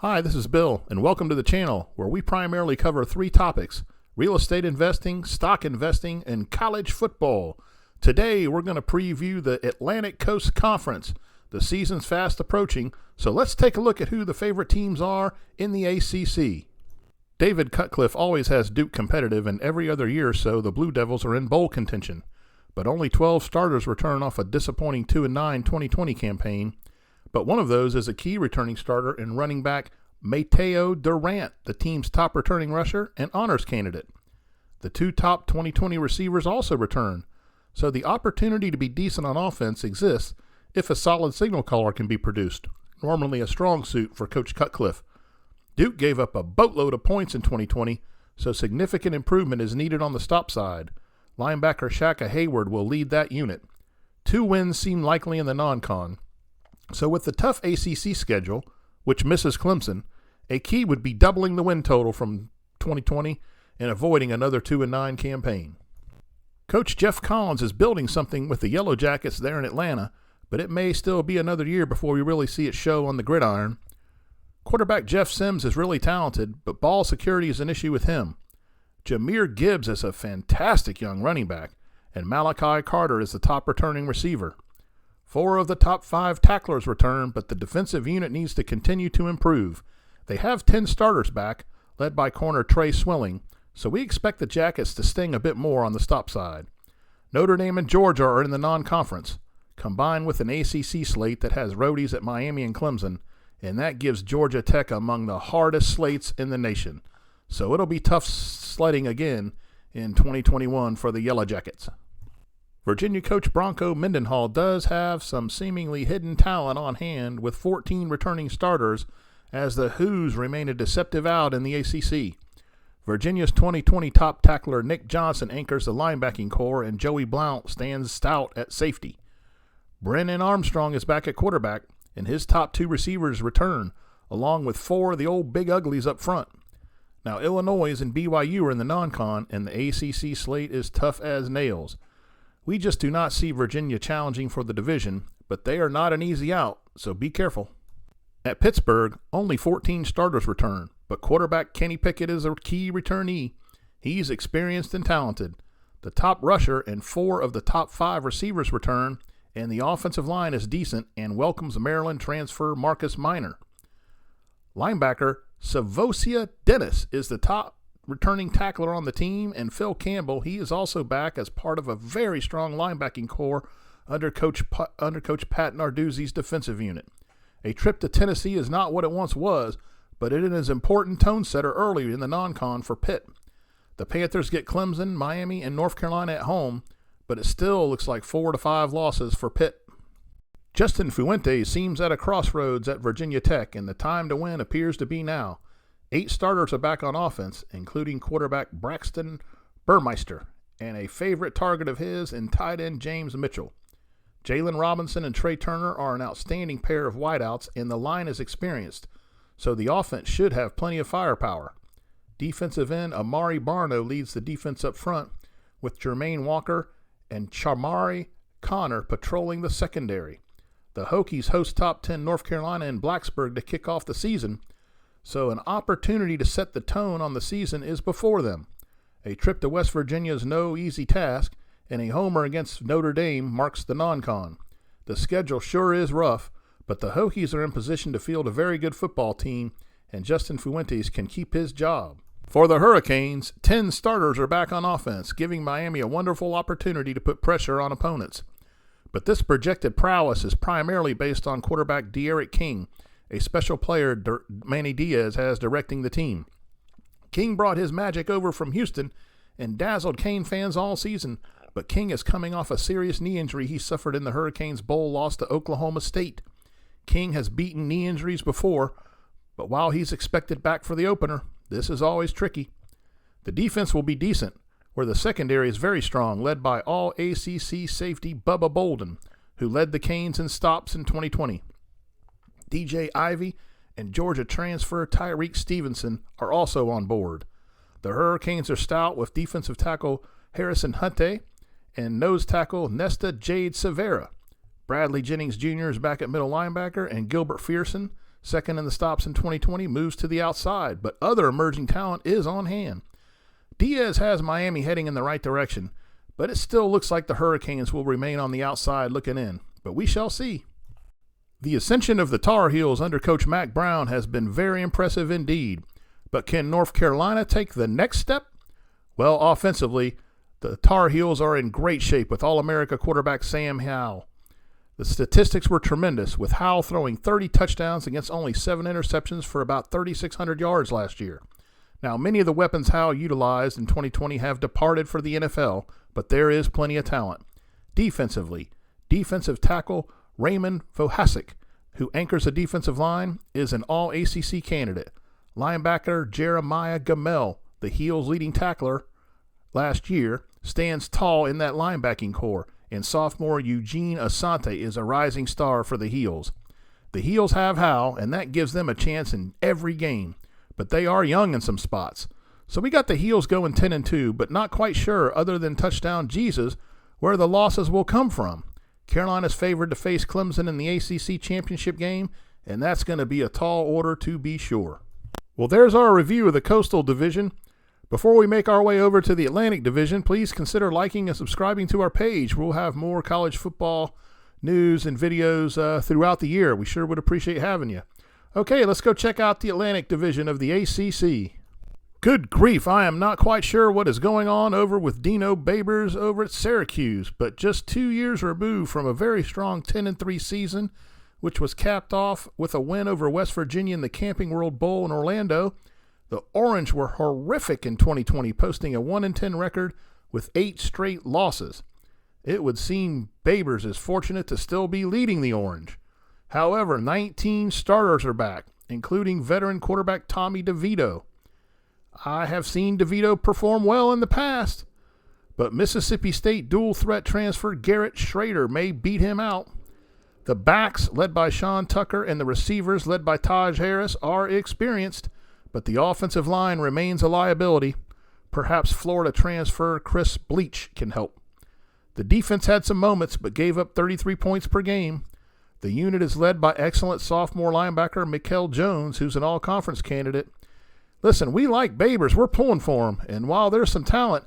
Hi, this is Bill, and welcome to the channel where we primarily cover three topics: real estate investing, stock investing, and college football. Today, we're going to preview the Atlantic Coast Conference. The season's fast approaching, so let's take a look at who the favorite teams are in the ACC. David Cutcliffe always has Duke competitive, and every other year or so, the Blue Devils are in bowl contention. But only 12 starters return off a disappointing 2-9 2020 campaign. But one of those is a key returning starter in running back Mateo Durant, the team's top returning rusher and honors candidate. The two top 2020 receivers also return, so the opportunity to be decent on offense exists if a solid signal caller can be produced, normally a strong suit for Coach Cutcliffe. Duke gave up a boatload of points in 2020, so significant improvement is needed on the stop side. Linebacker Shaka Hayward will lead that unit. 2 wins seem likely in the non-con. So with the tough ACC schedule, which misses Clemson, a key would be doubling the win total from 2020 and avoiding another 2-9 campaign. Coach Jeff Collins is building something with the Yellow Jackets there in Atlanta, but it may still be another year before we really see it show on the gridiron. Quarterback Jeff Sims is really talented, but ball security is an issue with him. Jahmyr Gibbs is a fantastic young running back, and Malachi Carter is the top returning receiver. 4 of the top 5 tacklers return, but the defensive unit needs to continue to improve. They have 10 starters back, led by corner Trey Swilling, so we expect the Jackets to sting a bit more on the stop side. Notre Dame and Georgia are in the non-conference, combined with an ACC slate that has roadies at Miami and Clemson, and that gives Georgia Tech among the hardest slates in the nation. So it'll be tough sledding again in 2021 for the Yellow Jackets. Virginia coach Bronco Mendenhall does have some seemingly hidden talent on hand with 14 returning starters as the Hoos remain a deceptive out in the ACC. Virginia's 2020 top tackler Nick Johnson anchors the linebacking core, and Joey Blount stands stout at safety. Brennan Armstrong is back at quarterback, and his top 2 receivers return, along with 4 of the old big uglies up front. Now, Illinois and BYU are in the non-con, and the ACC slate is tough as nails. We just do not see Virginia challenging for the division, but they are not an easy out, so be careful. At Pittsburgh, only 14 starters return, but quarterback Kenny Pickett is a key returnee. He's experienced and talented. The top rusher and 4 of the top 5 receivers return, and the offensive line is decent and welcomes Maryland transfer Marcus Minor. Linebacker Savosia Dennis is the top returning tackler on the team, and Phil Campbell, he is also back as part of a very strong linebacking core under Coach Pat Narduzzi's defensive unit. A trip to Tennessee is not what it once was, but it is an important tone setter early in the non-con for Pitt. The Panthers get Clemson, Miami, and North Carolina at home, but it still looks like 4 to 5 losses for Pitt. Justin Fuentes seems at a crossroads at Virginia Tech, and the time to win appears to be now. 8 starters are back on offense, including quarterback Braxton Burmeister, and a favorite target of his in tight end James Mitchell. Jalen Robinson and Trey Turner are an outstanding pair of wideouts, and the line is experienced, so the offense should have plenty of firepower. Defensive end Amari Barno leads the defense up front, with Jermaine Walker and Chamari Connor patrolling the secondary. The Hokies host top 10 North Carolina and Blacksburg to kick off the season, so an opportunity to set the tone on the season is before them. A trip to West Virginia is no easy task, and a homer against Notre Dame marks the non-con. The schedule sure is rough, but the Hokies are in position to field a very good football team, and Justin Fuentes can keep his job. For the Hurricanes, 10 starters are back on offense, giving Miami a wonderful opportunity to put pressure on opponents. But this projected prowess is primarily based on quarterback De'Aaron King, a special player Manny Diaz has directing the team. King brought his magic over from Houston and dazzled Cane fans all season, but King is coming off a serious knee injury he suffered in the Hurricanes' bowl loss to Oklahoma State. King has beaten knee injuries before, but while he's expected back for the opener, this is always tricky. The defense will be decent, where the secondary is very strong, led by all-ACC safety Bubba Bolden, who led the Canes in stops in 2020. DJ Ivey and Georgia transfer Tyreek Stevenson are also on board. The Hurricanes are stout with defensive tackle Harrison Hunte and nose tackle Nesta Jade Severa. Bradley Jennings Jr. is back at middle linebacker, and Gilbert Fearson second in the stops in 2020, moves to the outside, but other emerging talent is on hand. Diaz has Miami heading in the right direction, but it still looks like the Hurricanes will remain on the outside looking in, but we shall see. The ascension of the Tar Heels under Coach Mack Brown has been very impressive indeed, but can North Carolina take the next step? Well, offensively, the Tar Heels are in great shape with All-America quarterback Sam Howell. The statistics were tremendous, with Howell throwing 30 touchdowns against only 7 interceptions for about 3,600 yards last year. Now, many of the weapons Howell utilized in 2020 have departed for the NFL, but there is plenty of talent. Defensively, defensive tackle Raymond Vohasek, who anchors the defensive line, is an All-ACC candidate. Linebacker Jeremiah Gamel, the Heels' leading tackler last year, stands tall in that linebacking core, and sophomore Eugene Asante is a rising star for the Heels. The Heels have Howell, and that gives them a chance in every game, but they are young in some spots. So we got the Heels going 10-2, but not quite sure, other than touchdown Jesus, where the losses will come from. Carolina's favored to face Clemson in the ACC championship game, and that's going to be a tall order to be sure. Well, there's our review of the Coastal Division. Before we make our way over to the Atlantic Division, please consider liking and subscribing to our page. We'll have more college football news and videos throughout the year. We sure would appreciate having you. Okay, let's go check out the Atlantic Division of the ACC. Good grief, I am not quite sure what is going on over with Dino Babers over at Syracuse, but just 2 years removed from a very strong 10-3 season, which was capped off with a win over West Virginia in the Camping World Bowl in Orlando, the Orange were horrific in 2020, posting a 1-10 record with 8 straight losses. It would seem Babers is fortunate to still be leading the Orange. However, 19 starters are back, including veteran quarterback Tommy DeVito. I have seen DeVito perform well in the past, but Mississippi State dual-threat transfer Garrett Schrader may beat him out. The backs, led by Sean Tucker, and the receivers, led by Taj Harris, are experienced, but the offensive line remains a liability. Perhaps Florida transfer Chris Bleach can help. The defense had some moments, but gave up 33 points per game. The unit is led by excellent sophomore linebacker Mikel Jones, who's an all-conference candidate. Listen, we like Babers. We're pulling for him, and while there's some talent,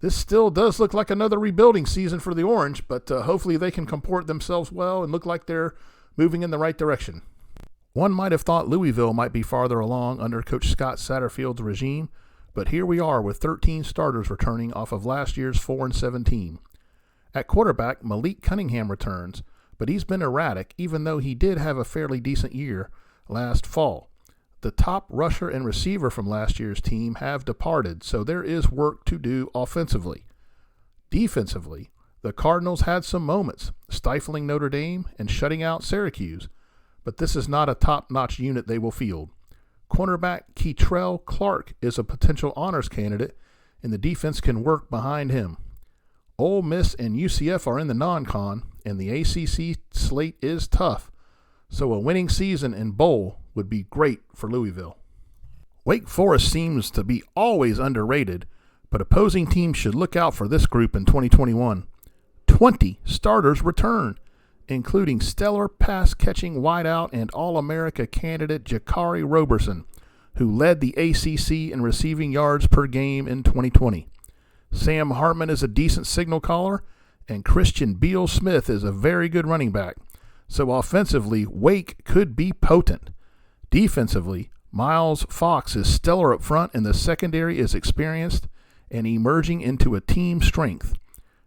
this still does look like another rebuilding season for the Orange, but hopefully they can comport themselves well and look like they're moving in the right direction. One might have thought Louisville might be farther along under Coach Scott Satterfield's regime, but here we are with 13 starters returning off of last year's 4-17. At quarterback, Malik Cunningham returns, but he's been erratic even though he did have a fairly decent year last fall. The top rusher and receiver from last year's team have departed, so there is work to do offensively. Defensively, the Cardinals had some moments, stifling Notre Dame and shutting out Syracuse, but this is not a top-notch unit they will field. Cornerback Keitrell Clark is a potential honors candidate, and the defense can work behind him. Ole Miss and UCF are in the non-con, and the ACC slate is tough, so a winning season in bowl would be great for Louisville. Wake Forest seems to be always underrated, but opposing teams should look out for this group in 2021. 20 starters return, including stellar pass-catching wideout and All-America candidate Jakari Roberson, who led the ACC in receiving yards per game in 2020. Sam Hartman is a decent signal caller, and Christian Beal-Smith is a very good running back. So offensively, Wake could be potent. Defensively, Miles Fox is stellar up front, and the secondary is experienced and emerging into a team strength.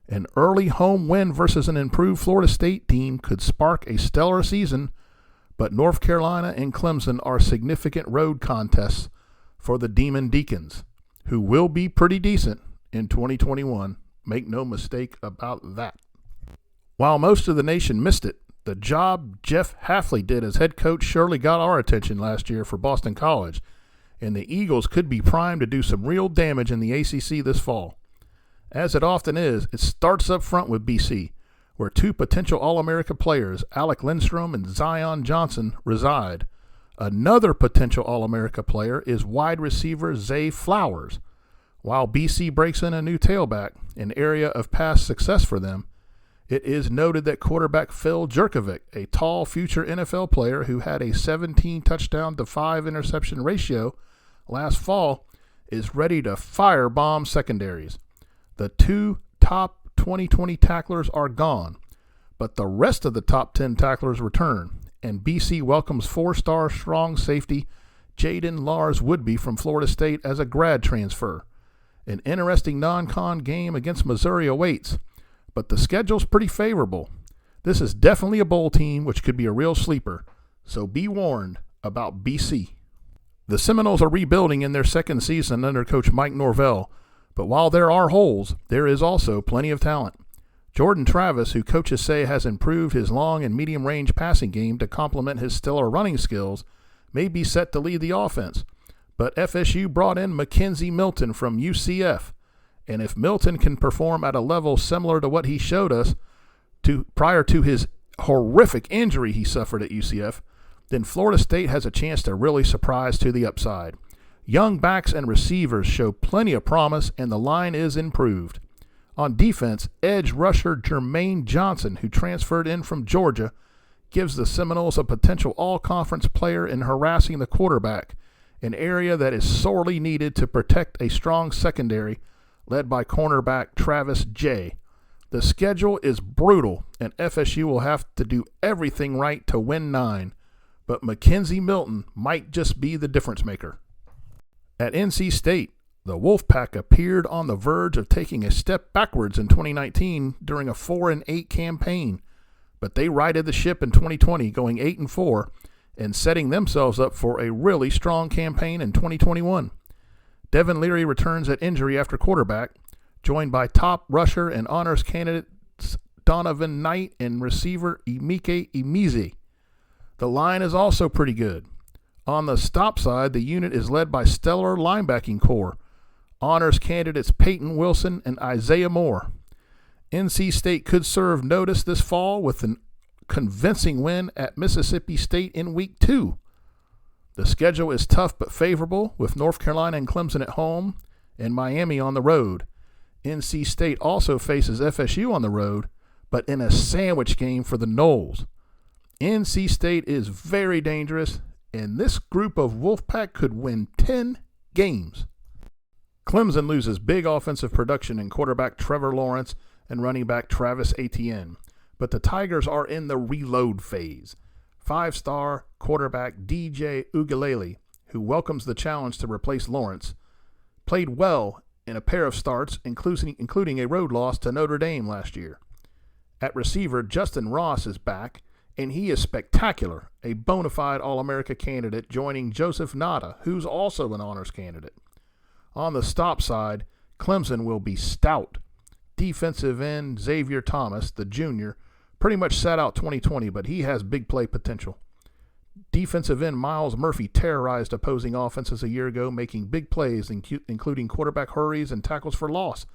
An early home win versus an improved Florida State team could spark a stellar season, but North Carolina and Clemson are significant road contests for the Demon Deacons, who will be pretty decent in 2021. Make no mistake about that. While most of the nation missed it, the job Jeff Hafley did as head coach surely got our attention last year for Boston College, and the Eagles could be primed to do some real damage in the ACC this fall. As it often is, it starts up front with BC, where 2 potential All-America players, Alec Lindstrom and Zion Johnson, reside. Another potential All-America player is wide receiver Zay Flowers. While BC breaks in a new tailback, an area of past success for them, It is noted that quarterback Phil Jurkovec, a tall future NFL player who had a 17 touchdown to 5 interception ratio last fall, is ready to firebomb secondaries. The 2 top 2020 tacklers are gone, but the rest of the top 10 tacklers return, and BC welcomes 4-star strong safety Jaden Lars Woodby from Florida State as a grad transfer. An interesting non-con game against Missouri awaits, but the schedule's pretty favorable. This is definitely a bowl team, which could be a real sleeper, so be warned about BC. The Seminoles are rebuilding in their second season under coach Mike Norvell, but while there are holes, there is also plenty of talent. Jordan Travis, who coaches say has improved his long and medium-range passing game to complement his stellar running skills, may be set to lead the offense. But FSU brought in Mackenzie Milton from UCF, and if Milton can perform at a level similar to what he showed us prior to his horrific injury he suffered at UCF, then Florida State has a chance to really surprise to the upside. Young backs and receivers show plenty of promise, and the line is improved. On defense, edge rusher Jermaine Johnson, who transferred in from Georgia, gives the Seminoles a potential all-conference player in harassing the quarterback, an area that is sorely needed to protect a strong secondary led by cornerback Travis Jay. The schedule is brutal, and FSU will have to do everything right to win 9, but Mackenzie Milton might just be the difference maker. At NC State, the Wolfpack appeared on the verge of taking a step backwards in 2019 during a 4-8 campaign, but they righted the ship in 2020, going 8-4, and setting themselves up for a really strong campaign in 2021. Devin Leary returns at injury after quarterback, joined by top rusher and honors candidates Donovan Knight and receiver Emike Imize. The line is also pretty good. On the stop side, the unit is led by stellar linebacking core, honors candidates Peyton Wilson and Isaiah Moore. NC State could serve notice this fall with a convincing win at Mississippi State in Week 2. The schedule is tough but favorable, with North Carolina and Clemson at home and Miami on the road. NC State also faces FSU on the road, but in a sandwich game for the Noles. NC State is very dangerous, and this group of Wolfpack could win 10 games. Clemson loses big offensive production in quarterback Trevor Lawrence and running back Travis Etienne, but the Tigers are in the reload phase. 5-star quarterback DJ Uiagalelei, who welcomes the challenge to replace Lawrence, played well in a pair of starts, including a road loss to Notre Dame last year. At receiver, Justin Ross is back, and he is spectacular, a bona fide All-America candidate, joining Joseph Nada, who's also an honors candidate. On the stop side, Clemson will be stout. Defensive end Xavier Thomas, the junior, pretty much sat out 2020, but he has big play potential. Defensive end Miles Murphy terrorized opposing offenses a year ago, making big plays, including quarterback hurries and tackles for loss.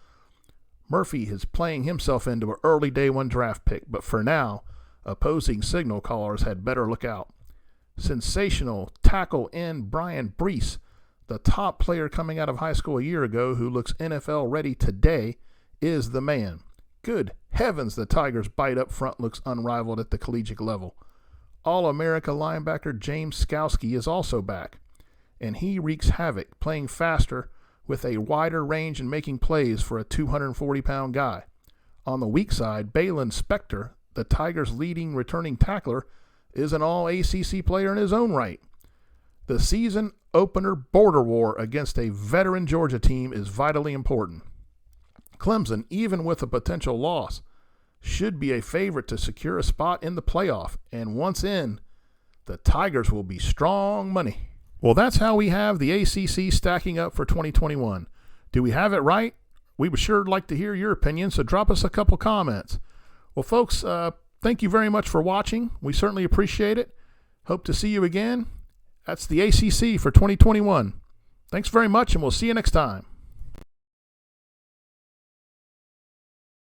Murphy is playing himself into an early day 1 draft pick, but for now, opposing signal callers had better look out. Sensational tackle end Brian Brees, the top player coming out of high school a year ago who looks NFL ready today, is the man. Good heavens, the Tigers' bite up front looks unrivaled at the collegiate level. All-America linebacker James Skowski is also back, and he wreaks havoc, playing faster with a wider range and making plays for a 240-pound guy. On the weak side, Balin Spector, the Tigers' leading returning tackler, is an all-ACC player in his own right. The season opener border war against a veteran Georgia team is vitally important. Clemson, even with a potential loss, should be a favorite to secure a spot in the playoff, and once in, the Tigers will be strong money. Well, that's how we have the ACC stacking up for 2021. Do we have it right? We would sure like to hear your opinion, so drop us a couple comments. Well, folks, thank you very much for watching. We certainly appreciate it. Hope to see you again. That's the ACC for 2021. Thanks very much, and we'll see you next time.